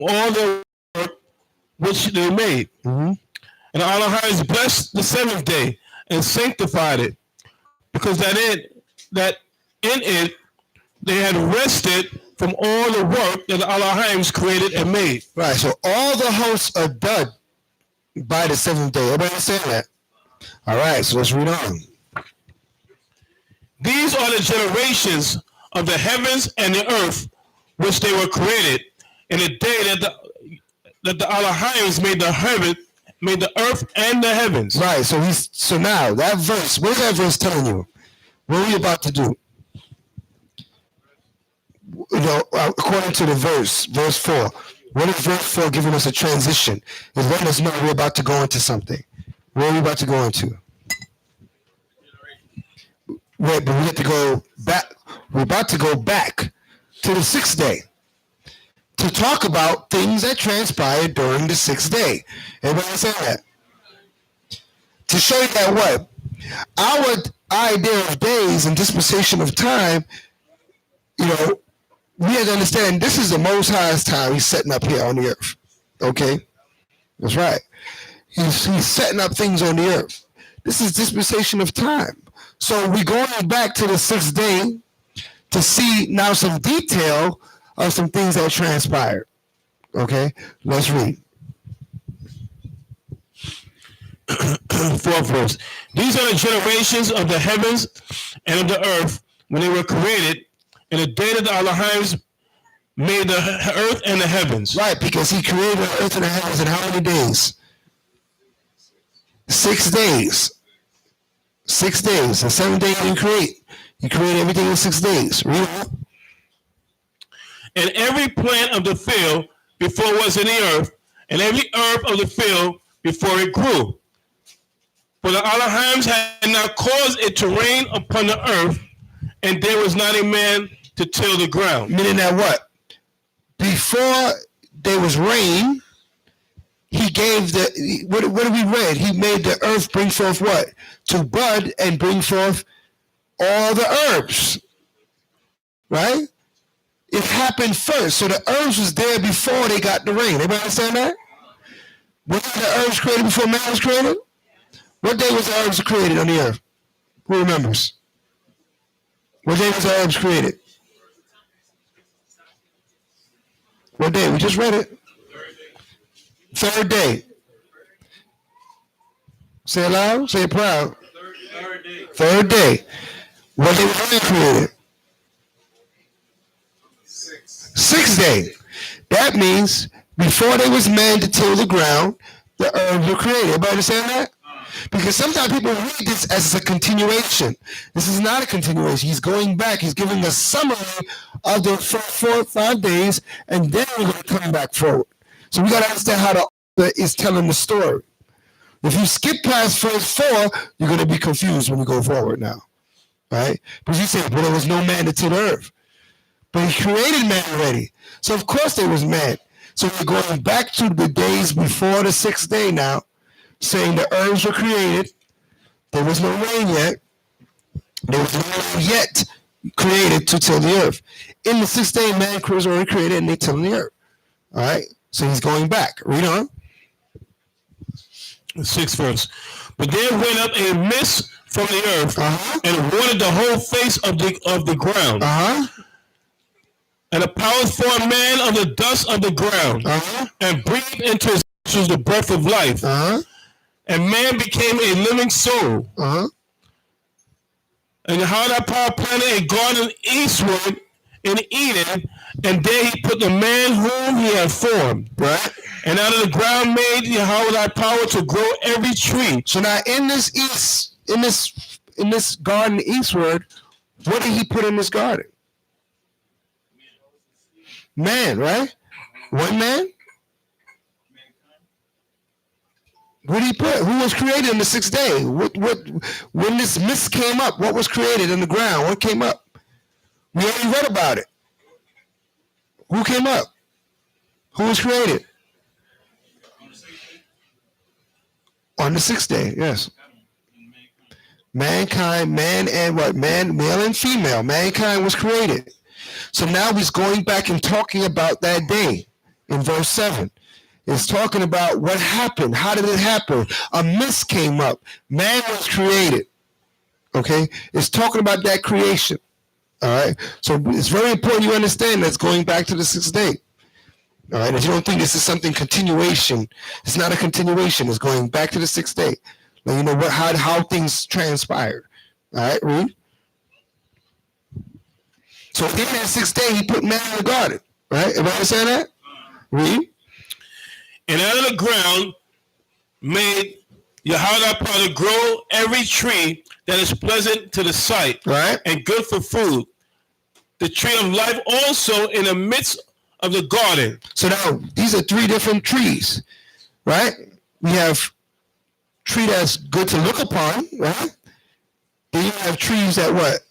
all the work which they made. Mm-hmm. And Allah has blessed the seventh day and sanctified it, because that in it they had rested from all the work that Allah has created and made. Right. So all the hosts are done by the seventh day. Everybody understand that? All right. So let's read on. These are the generations of the heavens and the earth, which they were created in the day that the Allah made the earth and the heavens. Right. So now that verse. What is that verse telling you? What are we about to do? According to the verse 4. What is verse 4 giving us a transition? It's letting us know we're about to go into something. Where are we about to go into? Wait, but we have to go back. We're about to go back to the sixth day to talk about things that transpired during the sixth day. Everybody understand that? To show you that what? Our idea of days and dispensation of time, we have to understand this is the Most High's time He's setting up here on the earth. Okay? That's right. He's setting up things on the earth. This is dispensation of time. So we're going back to the sixth day to see now some detail of some things that transpired. Okay? Let's read. Fourth verse. These are the generations of the heavens and of the earth when they were created in the day that Allah made the earth and the heavens. Right, because He created the earth and the heavens in how many days? 6 days. 6 days. The seventh day He didn't create. He created everything in 6 days. Read on. And every plant of the field before was in the earth, and every herb of the field before it grew. For the Allahim had not caused it to rain upon the earth, and there was not a man to till the ground. Meaning that what? Before there was rain, He gave what did we read? He made the earth bring forth what? To bud and bring forth all the herbs. Right? It happened first. So the herbs was there before they got the rain. Everybody understand that? Were the herbs created before man was created? What day was the herbs created on the earth? Who remembers? What day was the herbs created? What day? We just read it. Third day. Say it loud. Say it proud. Third day. What day was man created? Sixth day. That means before there was man to till the ground, the herbs were created. Everybody understand that? Because sometimes people read this as a continuation. This is not a continuation. He's going back. He's giving a summary of the 4 or 5 days, and then we're going to come back forward. So we got to understand how the author is telling the story. If you skip past verse 4, you're going to be confused when you go forward now. Right? Because you say, well, there was no man to till the earth. But He created man already. So of course there was man. So we're going back to the days before the sixth day now, saying the herbs were created. There was no rain yet. There was no rain yet created to till the earth. In the sixth day, man was already created and they tilling the earth. All right? So He's going back. Read on. Sixth verse. But there went up a mist from the earth and watered the whole face of the ground. And the powers formed man of the dust of the ground and breathed into his nostrils the breath of life. And man became a living soul. And how that power planted a garden eastward in Eden, and there He put the man whom He had formed. Right. And out of the ground made Yahweh thy power to grow every tree. So now in this garden eastward, what did He put in this garden? Man, right? One man? What did He put? Who was created in the sixth day? When this mist came up, what was created in the ground? What came up? We already read about it. Who came up? Who was created? On the sixth day, yes. Mankind, man and what? Man, male and female. Mankind was created. So now He's going back and talking about that day in verse 7. It's talking about what happened. How did it happen? A mist came up. Man was created. Okay? It's talking about that creation. All right? So it's very important you understand that's going back to the sixth day. All right? If you don't think this is something continuation, it's not a continuation. It's going back to the sixth day. Now you know how things transpired. All right? Read. So in that sixth day, he put man in the garden. Right? Everybody understand that? Read. And out of the ground made Yahweh to grow every tree that is pleasant to the sight, right, and good for food. The tree of life also in the midst of the garden. So now these are three different trees, right? We have tree that's good to look upon, right? Then you have trees that what?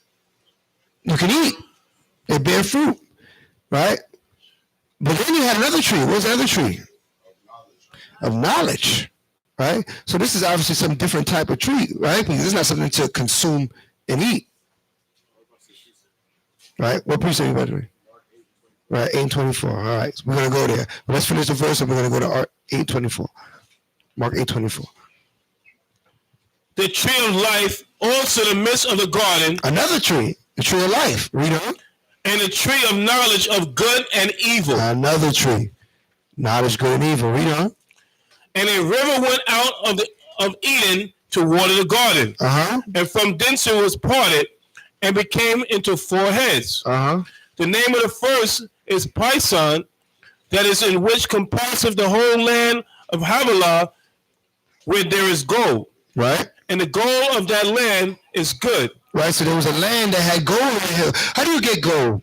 You can eat. They bear fruit, right? But then you had another tree. What's the other tree? Of knowledge, right? So this is obviously some different type of tree, right? Because it's not something to consume and eat, right? What precept are you about to read? Right, 8:24. All right, so we're gonna go there. But let's finish the verse, and we're gonna go to 8:24. Mark 8:24. The tree of life also in the midst of the garden. Another tree, the tree of life. Read on. And the tree of knowledge of good and evil. Another tree, knowledge, good and evil. Read on. And a river went out of Eden to water the garden. And from thence it was parted and became into four heads. The name of the first is Pison, that is in which compasseth the whole land of Havilah, where there is gold. Right. And the gold of that land is good. Right, so there was a land that had gold in the hill. How do you get gold?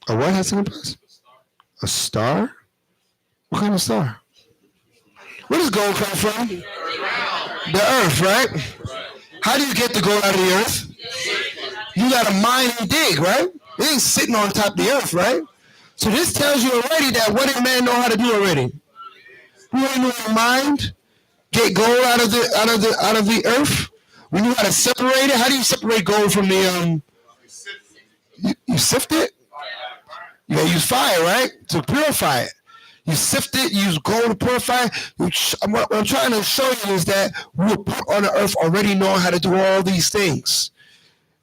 A what has to compass? A star? What kind of star? Where does gold come from? The earth, right? How do you get the gold out of the earth? You got to mine and dig, right? It ain't sitting on top of the earth, right? So this tells you already that what did man know how to do already? We already knew how to mine, get gold out of the earth. We knew how to separate it. How do you separate gold from the you sift it? You gotta use fire, right? To purify it. You sift it, you use gold to purify it. What I'm trying to show you is that we were put on the earth already knowing how to do all these things.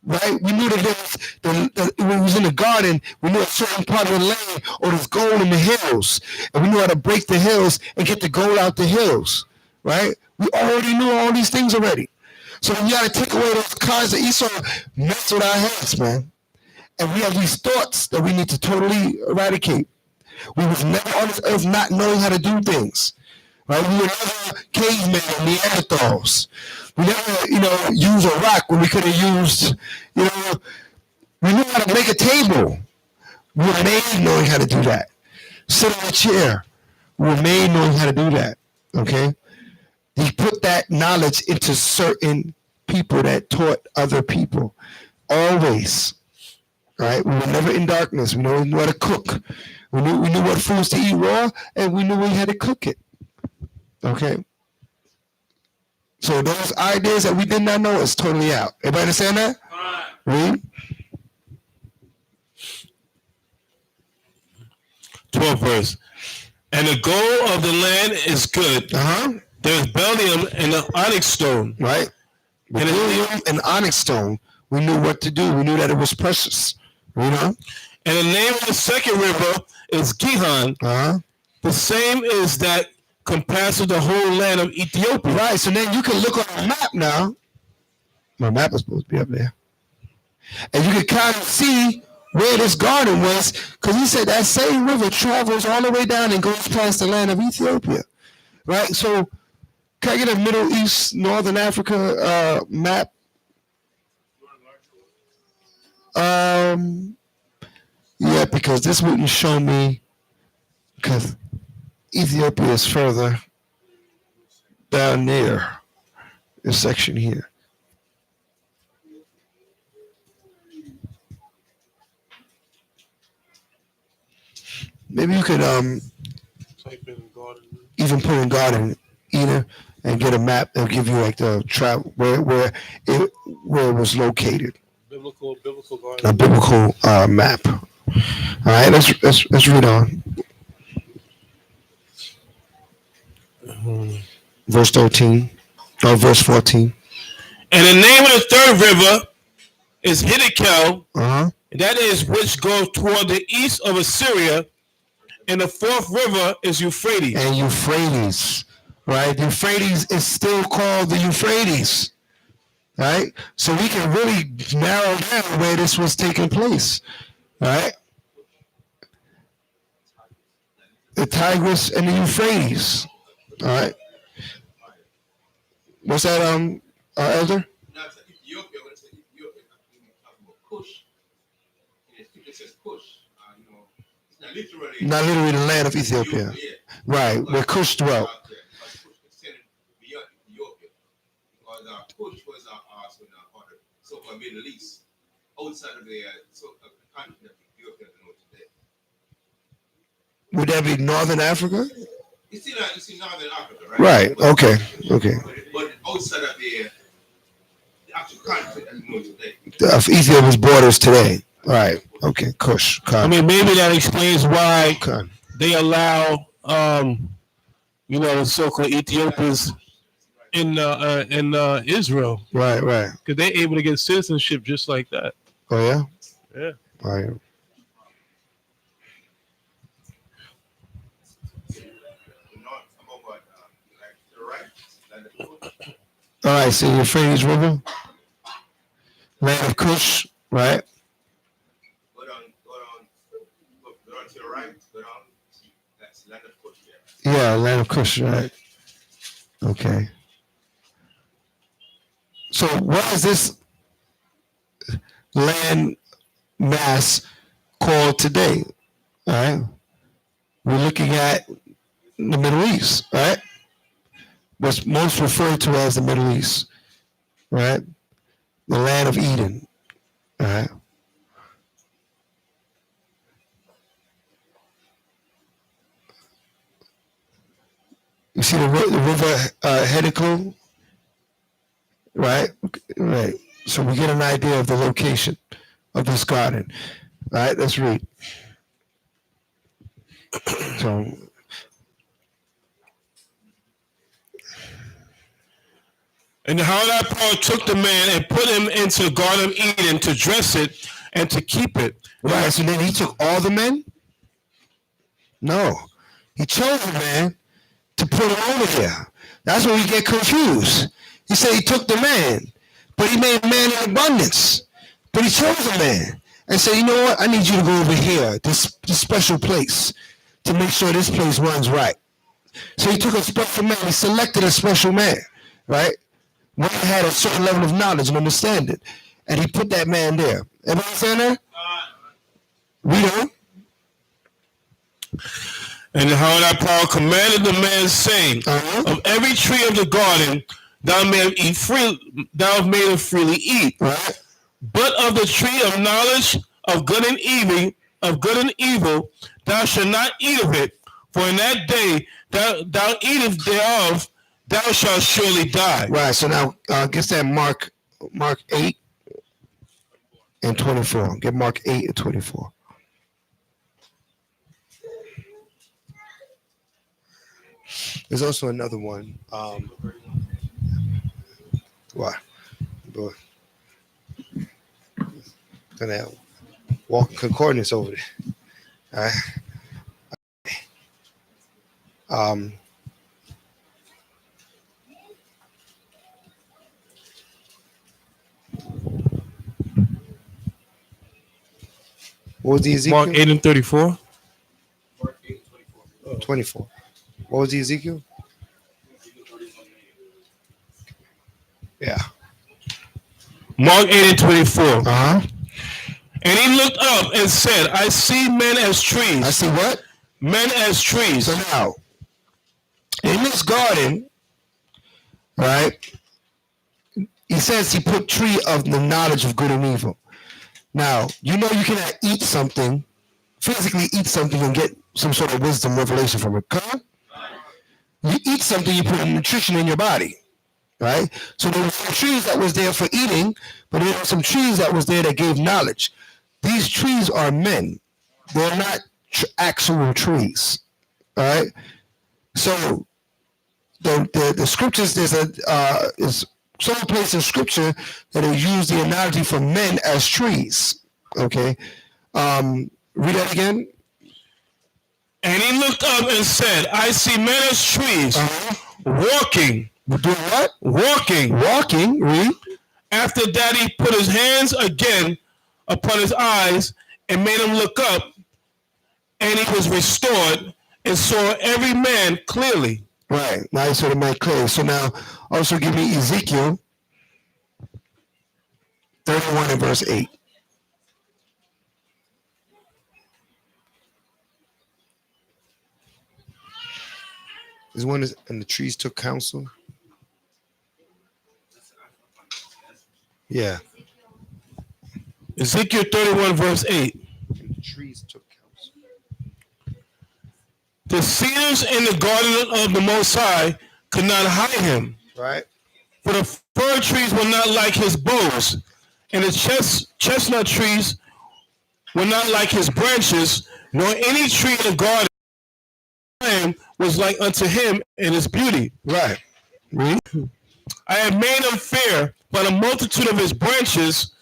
Right? We knew that when we was in the garden, we knew a certain part of the land, or there's gold in the hills. And we knew how to break the hills and get the gold out the hills. Right? We already knew all these things already. So we got to take away those cards that Esau messed with our heads, man. And we have these thoughts that we need to totally eradicate. We was never on this earth not knowing how to do things. Right? We were never cavemen, Neanderthals. We never, used a rock when we could have used, we knew how to make a table. We were made knowing how to do that. Sit on a chair. We were made knowing how to do that. Okay? He put that knowledge into certain people that taught other people. Always. Right? We were never in darkness. We knew how to cook. We knew what foods to eat raw, and we knew we had to cook it. Okay? So those ideas that we did not know is totally out. Everybody understand that? Read. 12th verse. And the gold of the land is good. There's bdellium and the onyx stone. Right. Bdellium and onyx stone. We knew what to do. We knew that it was precious. And the name of the second river is Gihon. The same is that compasses the whole land of Ethiopia. Right. So then you can look on the map now. My map is supposed to be up there. And you can kind of see where this garden was, because he said that same river travels all the way down and goes past the land of Ethiopia. Right? So can I get a Middle East, Northern Africa map? Yeah, because this wouldn't show me, because Ethiopia is further down near this section here. Maybe you could even put in Garden Eden and get a map that'll give you like the travel where it was located. Biblical garden. A biblical map. All right, let's read on. Verse 13, or verse 14. And the name of the third river is Hiddekel, Uh-huh. that is which goes toward the east of Assyria, and the fourth river is Euphrates. And Euphrates, right? Euphrates is still called the Euphrates, right? So we can really narrow down where this was taking place, right? The Tigris and the Euphrates, all right? What's that, Elder? Now, it's Ethiopia, when it's Ethiopia, we talk about Kush. And it says Kush. It's not literally the land of Ethiopia. Right, where Cush dwelt. Kush extended beyond Ethiopia. Because Kush was also part of so-called Middle East, outside of the continent of Ethiopia that we know today. Would that be Northern Africa? You see Northern Africa, right? Right, okay. But outside of the actual continent that we know today. Of Ethiopia's borders today. Right, okay, Cush. I mean, maybe that explains why they allow, the so-called Ethiopians in Israel. Right. Because they're able to get citizenship just like that. Oh, yeah? Yeah. All right. All right, so Euphrates River, land of Cush, right? Go down to your right. Go down. That's land of Kush. Yeah, land of Cush, right? Okay. So what is this land mass called today? All right. We're looking at the Middle East, right? What's most referred to as the Middle East, right? The land of Eden, all right? You see the river Hiddekel, right? Right. So we get an idea of the location of this garden, right? Let's read. So. And how that power took the man and put him into the Garden of Eden to dress it and to keep it. Right, so then he took all the men? No. He chose a man to put him over there. That's where we get confused. He said he took the man, but he made man in abundance. But he chose a man and said, you know what? I need you to go over here, this special place, to make sure this place runs right. So he took a special man. He selected a special man, right? One had a certain level of knowledge and understanding, and he put that man there. Everybody saying that? Read on. And how that power commanded the man, saying, of every tree of the garden thou mayest eat freely, thou mayest freely eat. Right. But of the tree of knowledge of good and evil, thou shalt not eat of it, for in that day thou eatest thereof, thou shalt surely die. Right. So now, get that Mark 8 and 24. Get Mark 8 and 24. There's also another one. What? Boy. Gonna walk concordance over there. All right. What was the Ezekiel? Mark 8 and 34. Mark 8 and 24. 24. What was the Ezekiel? Yeah. Mark 8 and 24. Uh-huh. And he looked up and said, I see men as trees. I see what? Men as trees. So now, in this garden, right, he says he put tree of the knowledge of good and evil. Now, you know you cannot eat something, physically eat something and get some sort of wisdom revelation from it. Come on? You eat something, you put nutrition in your body, right? So there were some trees that was there for eating, but there were some trees that was there that gave knowledge. These trees are men, They're not actual trees. All right. So the scriptures, there's is some place in scripture that they use the analogy for men as trees. Okay. Read that again. And he looked up and said, I see men as trees, walking. Doing what? Walking. Walking. Read. After that, he put his hands again upon his eyes and made him look up, and he was restored and saw every man clearly. Right. Now he saw the man clearly. So now also give me Ezekiel 31 and verse 8. This one is, and the trees took counsel. Yeah. Ezekiel 31 verse 8. And the trees took counsel. The cedars in the garden of the Most High could not hide him. Right. For the fir trees were not like his boughs, and the chestnut trees were not like his branches, nor any tree in the garden was like unto him in his beauty. Right. Mm-hmm. I have made him fair by the multitude of his branches,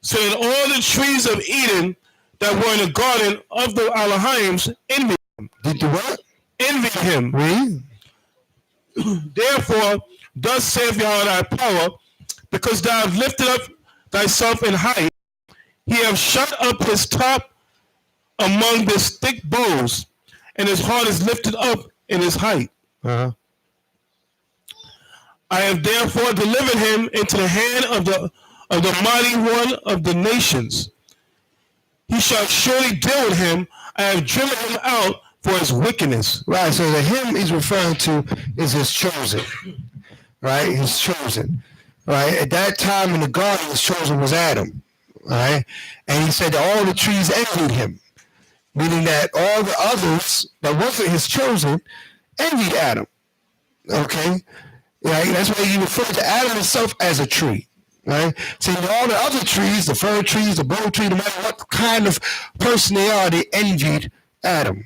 so that all the trees of Eden that were in the garden of the Elohims envied him. Did you what? Envied him. Mm-hmm. Therefore, thus saith Yahweh thy power, because thou hast lifted up thyself in height, he hath shut up his top among his thick boughs, and his heart is lifted up in his height. Uh-huh. I have therefore delivered him into the hand of the mighty one of the nations. He shall surely deal with him. I have driven him out for his wickedness. Right. So the him he's referring to is his chosen. Right. His chosen. Right. At that time in the garden, his chosen was Adam. Right. And he said that all the trees envied him, meaning that all the others that wasn't his chosen envied Adam. Okay. Right? That's why he referred to Adam himself as a tree. Right? So all the other trees, the fir trees, the bow tree, no matter what kind of person they are, they envied Adam.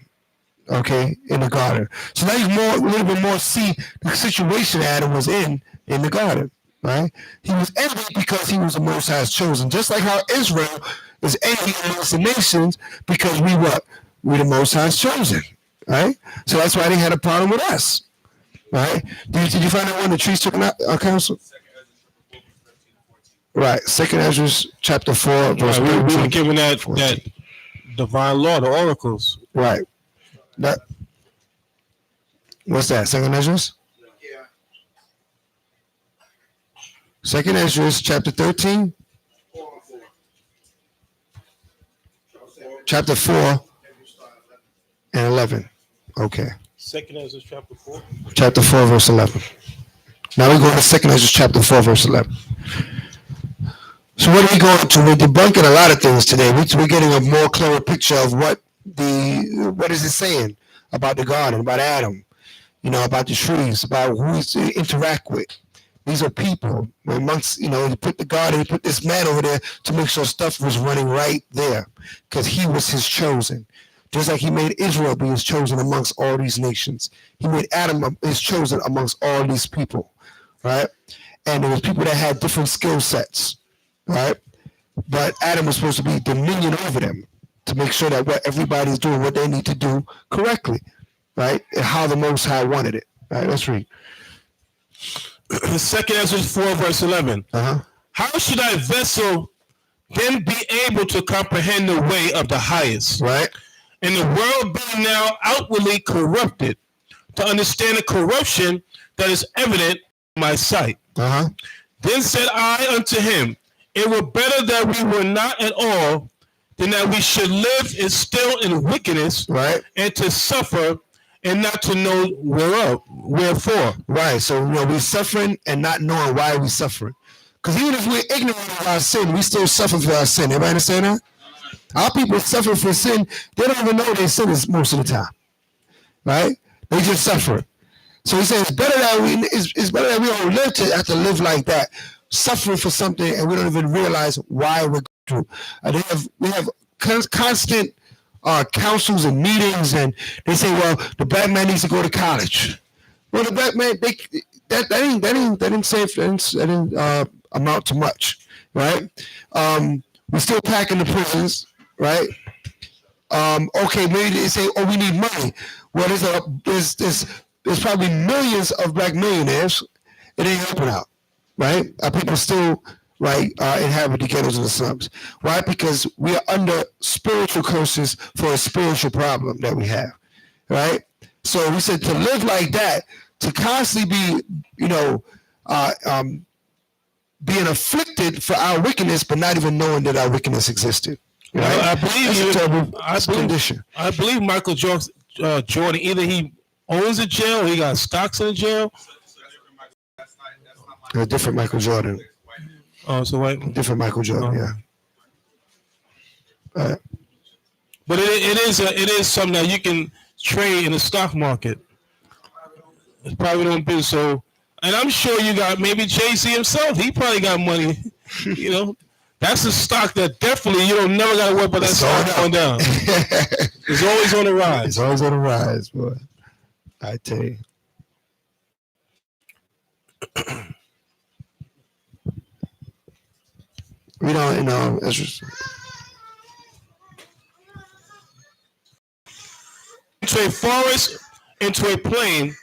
Okay, in the garden. So now you a little bit more see the situation Adam was in the garden. Right? He was envied because he was the Most High's chosen. Just like how Israel is envied amongst the nations because we're the Most High's chosen. Right? So that's why they had a problem with us. Right? Did you find out when the trees took counsel? Right. 2nd Ezra chapter 4. Verse we were given that divine law, the oracles. Right. What's that? 2nd Ezra? Yeah. 2nd Ezra chapter 13. Chapter 4 and 11. Okay. 2nd Ezra chapter 4. Chapter 4, verse 11. Now we're going to 2nd Ezra chapter 4, verse 11. So what are we going to? We're debunking a lot of things today. We're getting a more clearer picture of what is it saying about the garden, about Adam, about the trees, about who he's to interact with. These are people. Amongst, he put the garden, he put this man over there to make sure stuff was running right there because he was his chosen. Just like he made Israel be his chosen amongst all these nations. He made Adam his chosen amongst all these people, right? And there was people that had different skill sets, right? But Adam was supposed to be dominion over them to make sure that what everybody's doing what they need to do correctly, right? And how the Most High wanted it, right? Let's read. 2nd Ezra 4, verse 11. Uh-huh. How should thy vessel then be able to comprehend the way of the highest? Right. And the world being now outwardly corrupted, to understand the corruption that is evident in my sight. Uh-huh. Then said I unto him, it were better that we were not at all, than that we should live still in wickedness, right, and to suffer, and not to know wherefore. Right. So we're suffering and not knowing why we're suffering. Because even if we're ignorant of our sin, we still suffer for our sin. Everybody understand that? Our people suffer for sin. They don't even know they sin is most of the time, right? They just suffer. So he says it's better that we don't live to have to live like that, suffering for something, and we don't even realize why we're going through. We have constant councils and meetings, and they say, well, the black man needs to go to college. Well, the black man, that didn't amount to much, right? We're still packing the prisons, right? Okay, maybe they say, oh, we need money. Well, there's probably millions of black millionaires. It ain't helping out, right? People still, right, inhabit the ghettos and the slums. Why? Because we are under spiritual curses for a spiritual problem that we have, right? So we said to live like that, to constantly be, being afflicted for our wickedness, but not even knowing that our wickedness existed. Right? Well, I believe condition. I believe Michael Jordan, either he owns a jail or he got stocks in a jail. A different Michael Jordan. Oh, so what? Different Michael Jordan, yeah. But it is something that you can trade in the stock market. It probably don't be so. And I'm sure you got maybe Jay-Z himself. He probably got money. That's a stock that definitely you don't never got to worry about that stock going down. It's always on the rise. It's always on the rise, boy. I tell you. We don't, it's just... Into a forest, into a plain,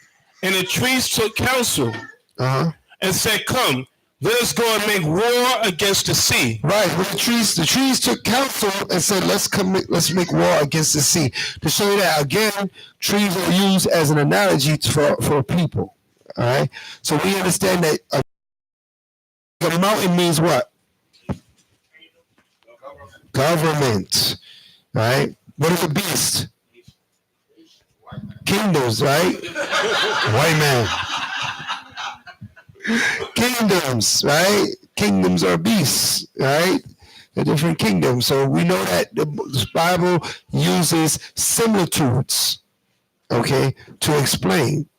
and the trees took counsel and said, come, let us go and make war against the sea. Right. Well, the trees took counsel and said, let's make war against the sea. To show you that, again, trees are used as an analogy for people. All right. So we understand that a mountain means what? Government. Right. What is a beast? Kingdoms, right? White man. Kingdoms, right? Kingdoms are beasts, right? They're different kingdoms. So we know that the Bible uses similitudes, okay, to explain,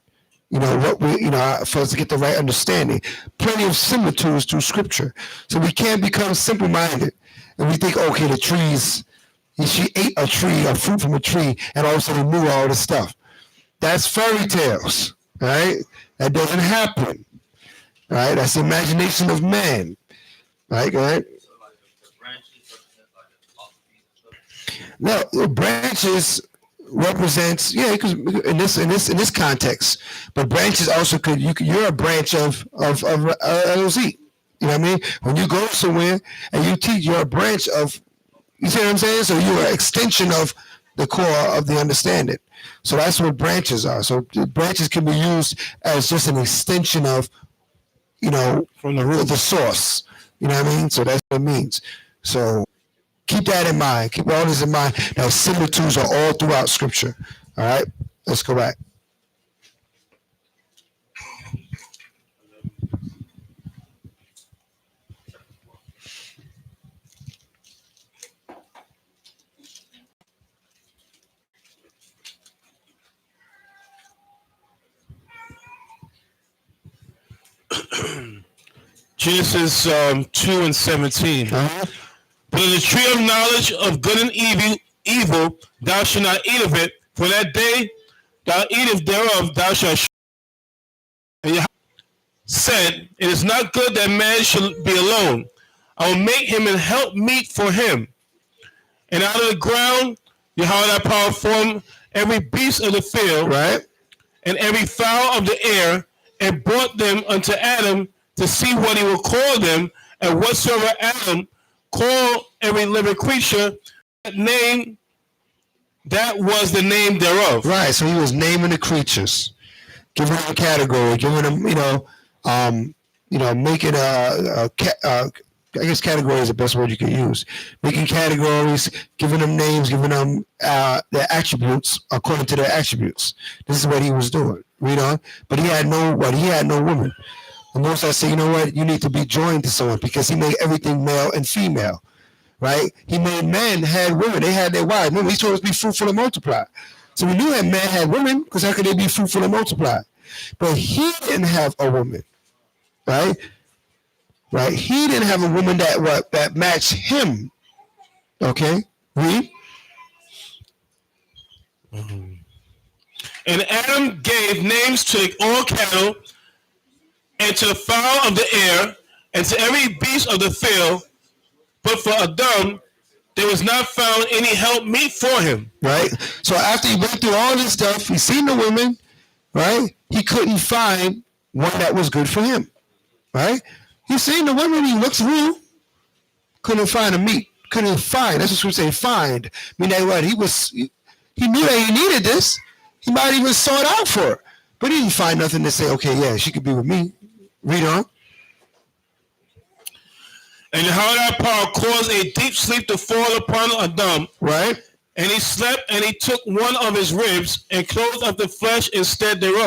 what we, for us to get the right understanding. Plenty of similitudes through Scripture. So we can't become simple-minded and we think, okay, the trees, she ate a fruit from a tree, and all of a sudden knew all this stuff. That's fairy tales, right? That doesn't happen. Right, that's the imagination of man. Right, go ahead. No, branches represents because in this context, but branches also you're a branch of LOZ. You know what I mean? When you go somewhere and you teach, you're a branch of. You see what I'm saying? So you're an extension of the core of the understanding. So that's what branches are. So branches can be used as just an extension of. From the root, the source. You know what I mean? So that's what it means. So keep that in mind. Keep all this in mind. That similitudes are all throughout Scripture. All right? Let's go back. Genesis 2 and 17. But in the tree of knowledge of good and evil, thou shalt not eat of it, for that day thou eatest thereof, thou shalt. And Yahweh said, it is not good that man should be alone. I will make him an help meet for him. And out of the ground, Yahweh thy power formed every beast of the field, right, and every fowl of the air, and brought them unto Adam to see what he will call them, and whatsoever Adam called every living creature, that was the name thereof. Right. So he was naming the creatures, giving them a category, giving them, making I guess category is the best word you can use. Making categories, giving them names, giving them their attributes according to their attributes. This is what he was doing. Read on. But he had no woman. The Most High said, you know what? You need to be joined to someone because he made everything male and female. Right? He made men had women. They had their wives. Remember, he told us to be fruitful and multiply. So we knew that men had women because how could they be fruitful and multiply? But he didn't have a woman. Right? Right? He didn't have a woman that matched him. Okay? Read. And Adam gave names to all cattle, and to the fowl of the air, and to every beast of the field. But for Adam, there was not found any help meet for him. Right? So after he went through all this stuff, he seen the women, right? He couldn't find one that was good for him. Right? He seen the women, he looked through, couldn't find a meat. Couldn't find. That's what we say, find. I mean, that what? He knew that he needed this. He might even sought out for it. But he didn't find nothing to say, okay, yeah, she could be with me. Read on. And Yahweh power caused a deep sleep to fall upon Adam. Right. And he slept, and he took one of his ribs and closed up the flesh instead thereof.